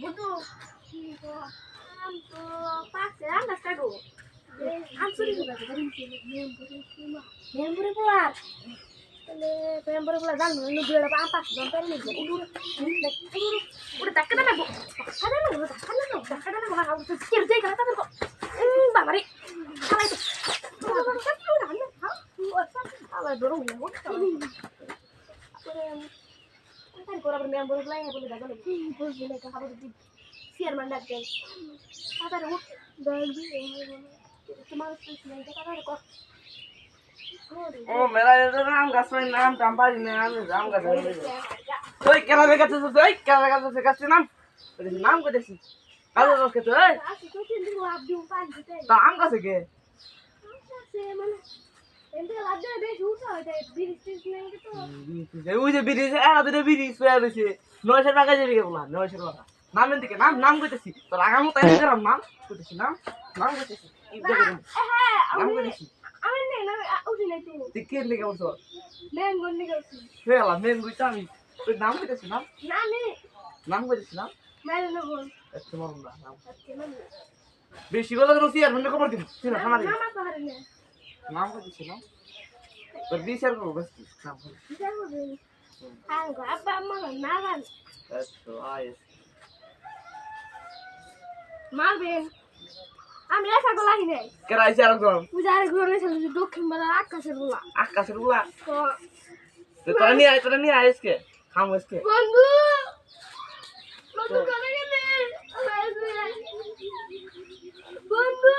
বুঝু আম তো পাচ্ছে আম গাছ কাটো আম চুরি করে মেম্বুরি পোলার তাহলে মেম্বুরি পোলার জানো দুইটা আম পাচ্ছে জানতে নিব উড়ে ধাক্কা দেবো ধাক্কা দেবো কেউ যাই গেল তাদের বাবা রে খালাই তো আবার ধরো তারপরে মেম্বুরি পোলাই বলে দেখো বুঝলি না খাবার চেয়ারম্যান ডাকবে তাদের তোমার ও মেলা আম গাছ নাম টাম পারি না আম গাছ ওই কেলা বেগাতে ওই কেলা বেগাতে গাছে নাম নাম কইতেছি কালো রস খেতে ওই তা আম গাছে কে ওই যে ব্রিজ এরা দুটো ব্রিজ হয়ে রয়েছে 900 টাকা যাবে কেবলা 900 টাকা নামের দিকে নাম নাম কইতেছি তোর আগামো তাই করাম নাম কইতেছি নাম নাম কইতেছি নাম কইতেছি আমি নেই না উঠি নাই তো তুই কে লেগে বলছো মেন গন্ডি গেছি ফেলা মেন কইতা আমি তুই নাম কইতেছি নাম না নে নাম কইতেছি নাম মেন না বল আচ্ছা মরম না নাম আচ্ছা না বেশি গলা রসি আর মনে খবর দিন তুই না খামারি না পারে না নাম কইতেছি নাম তোর বিচার করব বাস নাম বিচার করবে আর আব্বা আম্মা না জান আচ্ছা আইস মারবেন আমি আশা করলাম নাই কেরাইছে আর গরম পূজার ঘরে ছিল দক্ষিণ বেলা আকাশের বলা আকাশের উলা তো তোরা নিয়ে আইসকে খাম আইসকে বন্ধু বন্ধু করে গেলে বন্ধু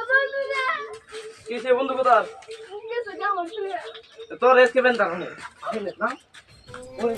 বন্ধু না কিসে বন্ধু কোথার কিছু যাও শুনে তোর এসকে বেন দাঁড়ানো না ওই